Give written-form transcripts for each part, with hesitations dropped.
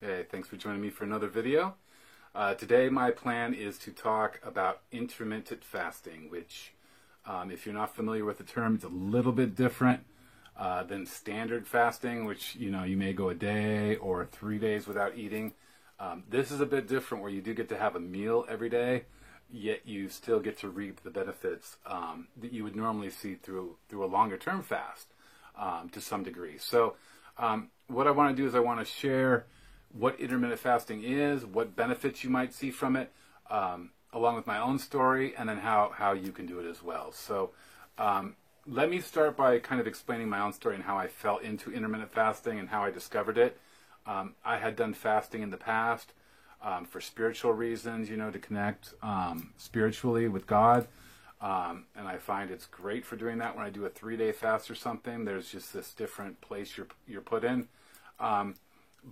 Hey, thanks for joining me for another video. Today my plan is to talk about intermittent fasting, which if you're not familiar with the term, it's a little bit different than standard fasting, which you may go a day or 3 days without eating. This is a bit different where you do get to have a meal every day, yet you still get to reap the benefits that you would normally see through a longer term fast to some degree. So what I want to do is I want to share what intermittent fasting is, what benefits you might see from it, along with my own story, and then how you can do it as well. So let me start by kind of explaining my own story and how I fell into intermittent fasting and how I discovered it. I had done fasting in the past for spiritual reasons, to connect spiritually with God. And I find it's great for doing that when I do a 3-day fast or something. There's just this different place you're put in.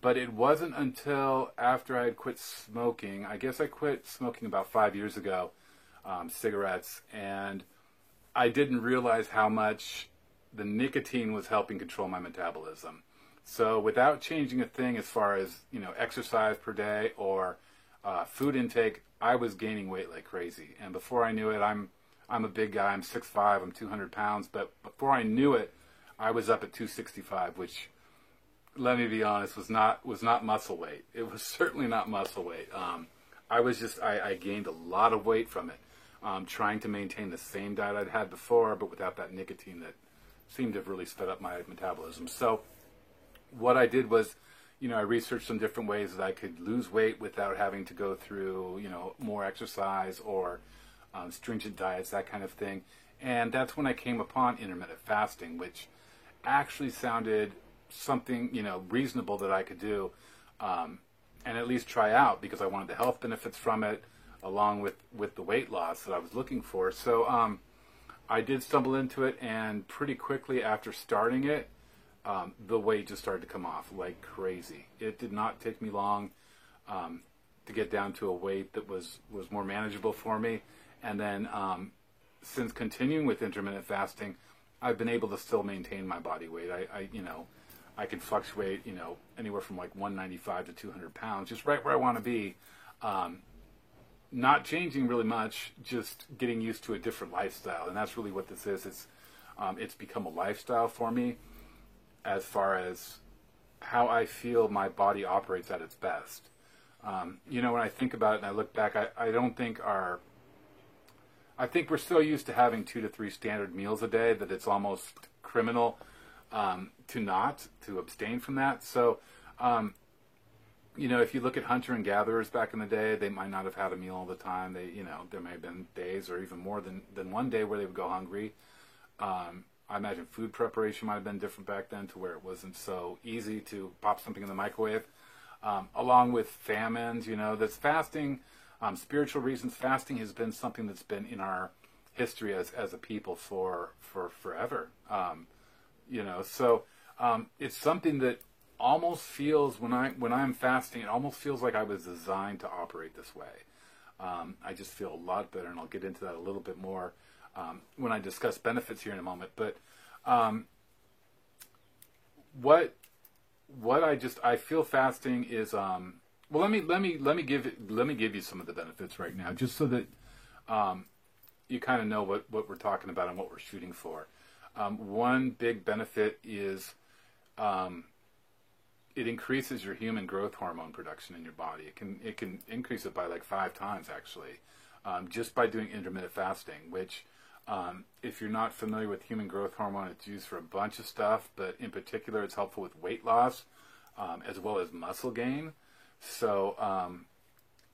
But it wasn't until after I had quit smoking. I guess I quit smoking about 5 years ago, cigarettes, and I didn't realize how much the nicotine was helping control my metabolism. So without changing a thing as far as, exercise per day or food intake, I was gaining weight like crazy. And before I knew it, I'm a big guy. I'm 6'5", I'm 200 pounds. But before I knew it, I was up at 265, which, let me be honest, was not muscle weight. It was certainly not muscle weight. I gained a lot of weight from it, trying to maintain the same diet I'd had before, but without that nicotine that seemed to have really sped up my metabolism. So what I did was, I researched some different ways that I could lose weight without having to go through, more exercise or stringent diets, that kind of thing. And that's when I came upon intermittent fasting, which actually sounded something, reasonable that I could do, and at least try out, because I wanted the health benefits from it, along with the weight loss that I was looking for. So I did stumble into it, and pretty quickly after starting it, the weight just started to come off like crazy. It did not take me long to get down to a weight that was more manageable for me. And then since continuing with intermittent fasting, I've been able to still maintain my body weight. I can fluctuate, anywhere from like 195 to 200 pounds, just right where I want to be. Not changing really much, just getting used to a different lifestyle. And that's really what this is. It's become a lifestyle for me as far as how I feel my body operates at its best. When I think about it and I look back, I think we're so used to having 2 to 3 standard meals a day that it's almost criminal to abstain from that. So, if you look at hunter and gatherers back in the day, they might not have had a meal all the time. There may have been days or even more than one day where they would go hungry. I imagine food preparation might have been different back then, to where it wasn't so easy to pop something in the microwave. Along with famines, that's fasting, spiritual reasons. Fasting has been something that's been in our history as a people for forever. So it's something that almost feels, when I'm fasting, it almost feels like I was designed to operate this way. I just feel a lot better, and I'll get into that a little bit more when I discuss benefits here in a moment. But what I feel fasting is well, let me give you some of the benefits right now, just so that you kind of know what we're talking about and what we're shooting for. One big benefit is it increases your human growth hormone production in your body. It can increase it by like 5 times actually, just by doing intermittent fasting. Which, if you're not familiar with human growth hormone, it's used for a bunch of stuff, but in particular, it's helpful with weight loss as well as muscle gain. So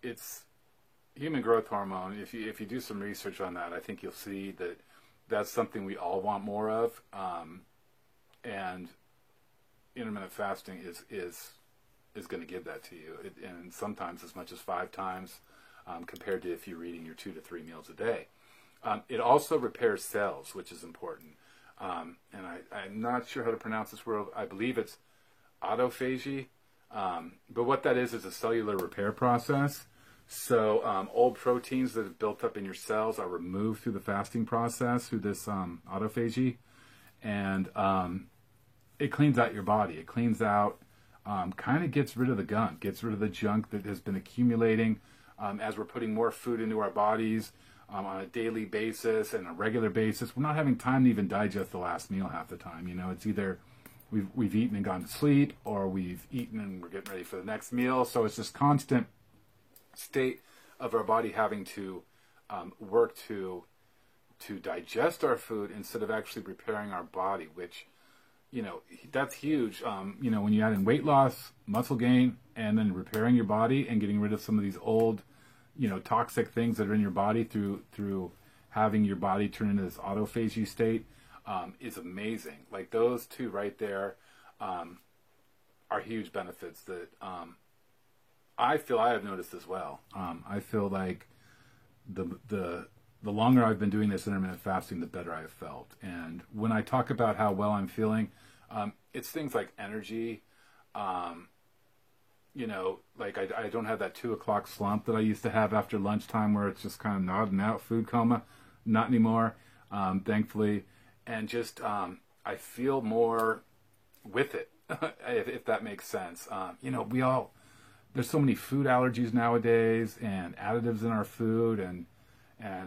it's human growth hormone. If you do some research on that, I think you'll see that that's something we all want more of, and intermittent fasting is going to give that to you, and sometimes as much as 5 times compared to if you're eating your 2 to 3 meals a day. It also repairs cells, which is important. And I'm not sure how to pronounce this word. I believe it's autophagy, but what that is a cellular repair process. So old proteins that have built up in your cells are removed through the fasting process, through this autophagy, and it cleans out your body. It cleans out kind of gets rid of the gunk, gets rid of the junk that has been accumulating as we're putting more food into our bodies on a daily basis and a regular basis. We're not having time to even digest the last meal half the time. You know, it's either we've eaten and gone to sleep, or we've eaten and we're getting ready for the next meal. So it's this constant state of our body having to work to digest our food instead of actually preparing our body, which, you know, that's huge. You know, when you add in weight loss, muscle gain, and then repairing your body and getting rid of some of these old, you know, toxic things that are in your body through having your body turn into this autophagy state, is amazing. Like those two right there are huge benefits that I feel I have noticed as well. I feel like the longer I've been doing this intermittent fasting, the better I've felt. And when I talk about how well I'm feeling, it's things like energy. You know, like I don't have that 2 o'clock slump that I used to have after lunchtime where it's just kind of nodding out, food coma. Not anymore, thankfully. And just I feel more with it, if that makes sense. You know, there's so many food allergies nowadays and additives in our food and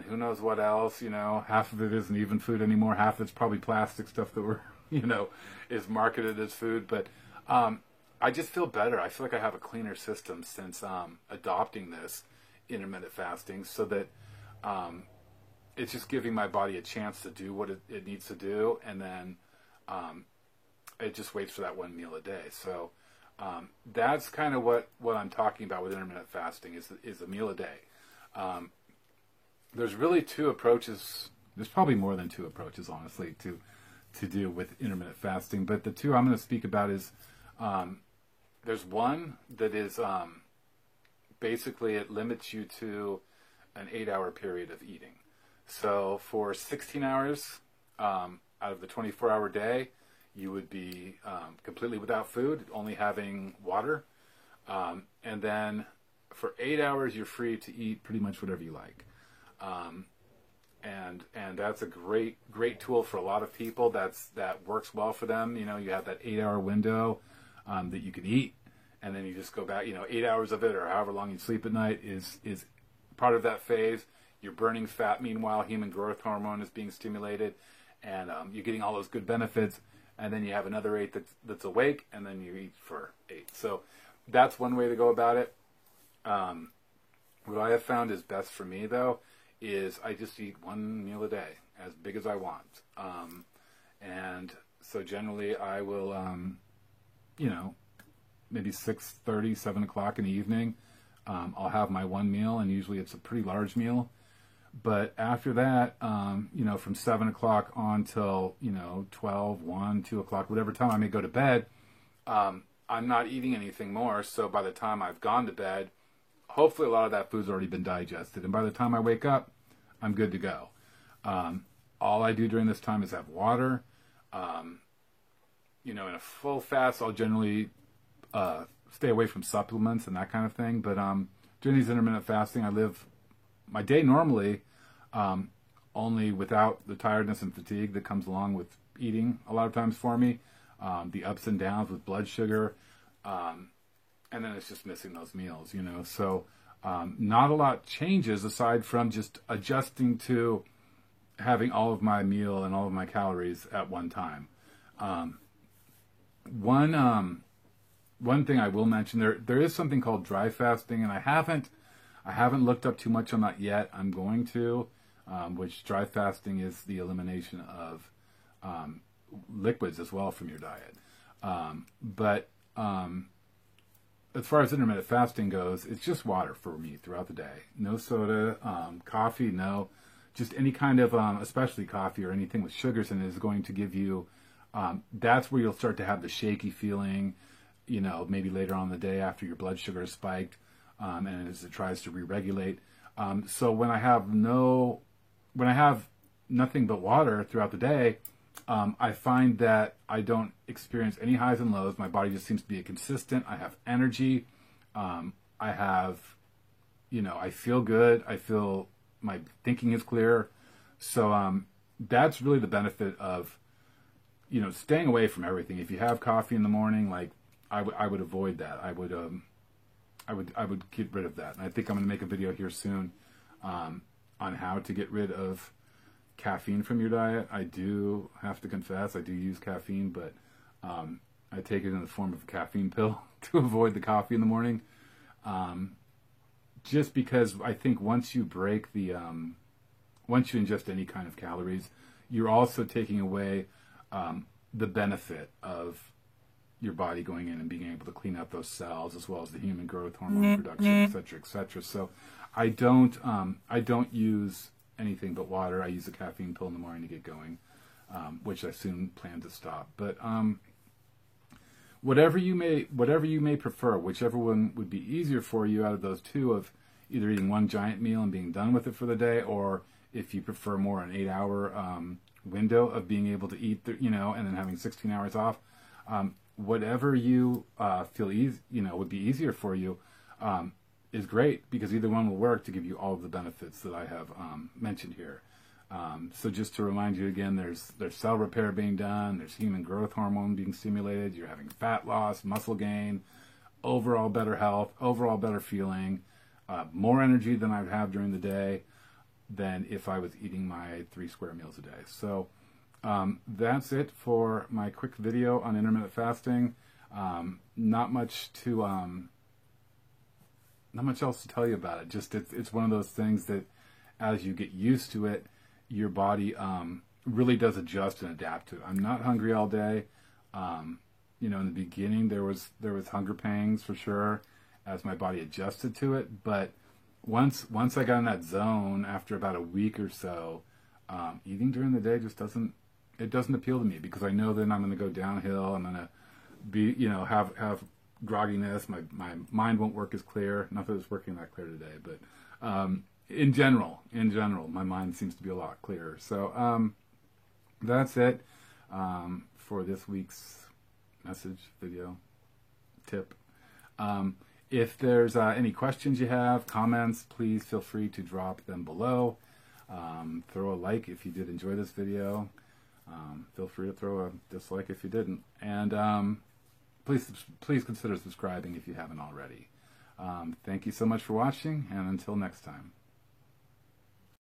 who knows what else, you know. Half of it isn't even food anymore. Half of it's probably plastic stuff that you know, is marketed as food. But I just feel better. I feel like I have a cleaner system since adopting this intermittent fasting, so that it's just giving my body a chance to do what it needs to do, and then it just waits for that one meal a day. So that's kind of what I'm talking about with intermittent fasting is a meal a day. There's really two approaches. There's probably more than two approaches, honestly, to do with intermittent fasting. But the two I'm going to speak about is there's one that is basically it limits you to an 8-hour period of eating. So for 16 hours out of the 24-hour day, you would be completely without food, only having water. And then for 8 hours, you're free to eat pretty much whatever you like. And that's a great tool for a lot of people. That works well for them. You know, you have that 8-hour window that you can eat, and then you just go back. You know, 8 hours of it, or however long you sleep at night, is part of that phase. You're burning fat. Meanwhile, human growth hormone is being stimulated, and you're getting all those good benefits. And then you have another 8 that's awake, and then you eat for 8. So that's one way to go about it. What I have found is best for me, though, is I just eat one meal a day, as big as I want. And so generally I will, you know, maybe 6:30, 7 o'clock in the evening, I'll have my one meal, and usually it's a pretty large meal. But after that, you know, from 7 o'clock on till, you know, 12, 1, 2 o'clock, whatever time I may go to bed, I'm not eating anything more. So by the time I've gone to bed, hopefully a lot of that food's already been digested. And by the time I wake up, I'm good to go. All I do during this time is have water. You know, in a full fast, I'll generally stay away from supplements and that kind of thing. But during these intermittent fasting, I live my day normally, only without the tiredness and fatigue that comes along with eating a lot of times for me, the ups and downs with blood sugar, and then it's just missing those meals, you know. So not a lot changes aside from just adjusting to having all of my meal and all of my calories at one time. One thing I will mention, there is something called dry fasting, and I haven't looked up too much on that yet. I'm going to, which dry fasting is the elimination of liquids as well from your diet. But as far as intermittent fasting goes, it's just water for me throughout the day. No soda, coffee, no. Just any kind of, especially coffee or anything with sugars in it is going to give you, that's where you'll start to have the shaky feeling, you know, maybe later on in the day after your blood sugar is spiked. And as it tries to re-regulate. So when I have nothing but water throughout the day, I find that I don't experience any highs and lows. My body just seems to be consistent. I have energy. I have, you know, I feel good. I feel my thinking is clear. So that's really the benefit of, you know, staying away from everything. If you have coffee in the morning, like, I would avoid that. I would get rid of that. And I think I'm going to make a video here soon on how to get rid of caffeine from your diet. I do have to confess, I do use caffeine, but I take it in the form of a caffeine pill to avoid the coffee in the morning. Just because I think once you break the, once you ingest any kind of calories, you're also taking away the benefit of your body going in and being able to clean out those cells, as well as the human growth hormone production, et cetera, et cetera. So I don't use anything but water. I use a caffeine pill in the morning to get going, which I soon plan to stop. But whatever you may prefer, whichever one would be easier for you out of those two, of either eating one giant meal and being done with it for the day, or if you prefer more an 8-hour window of being able to eat, and then having 16 hours off, whatever you feel would be easier for you is great, because either one will work to give you all of the benefits that I have mentioned here. So just to remind you again, there's cell repair being done, there's human growth hormone being stimulated, you're having fat loss, muscle gain, overall better health, overall better feeling, more energy than I'd have during the day than if I was eating my 3 square meals a day. So that's it for my quick video on intermittent fasting. Not much else to tell you about it. Just it's one of those things that as you get used to it, your body really does adjust and adapt to it. I'm not hungry all day. In the beginning there was hunger pangs for sure as my body adjusted to it, but once I got in that zone after about a week or so, eating during the day just doesn't appeal to me, because I know then I'm going to go downhill. I'm going to be have grogginess. My mind won't work as clear. Not that it's working that clear today, but in general, my mind seems to be a lot clearer. So that's it for this week's message, video, tip. If there's any questions you have, comments, please feel free to drop them below. Throw a like if you did enjoy this video. Feel free to throw a dislike if you didn't. And please consider subscribing if you haven't already. Thank you so much for watching, and until next time.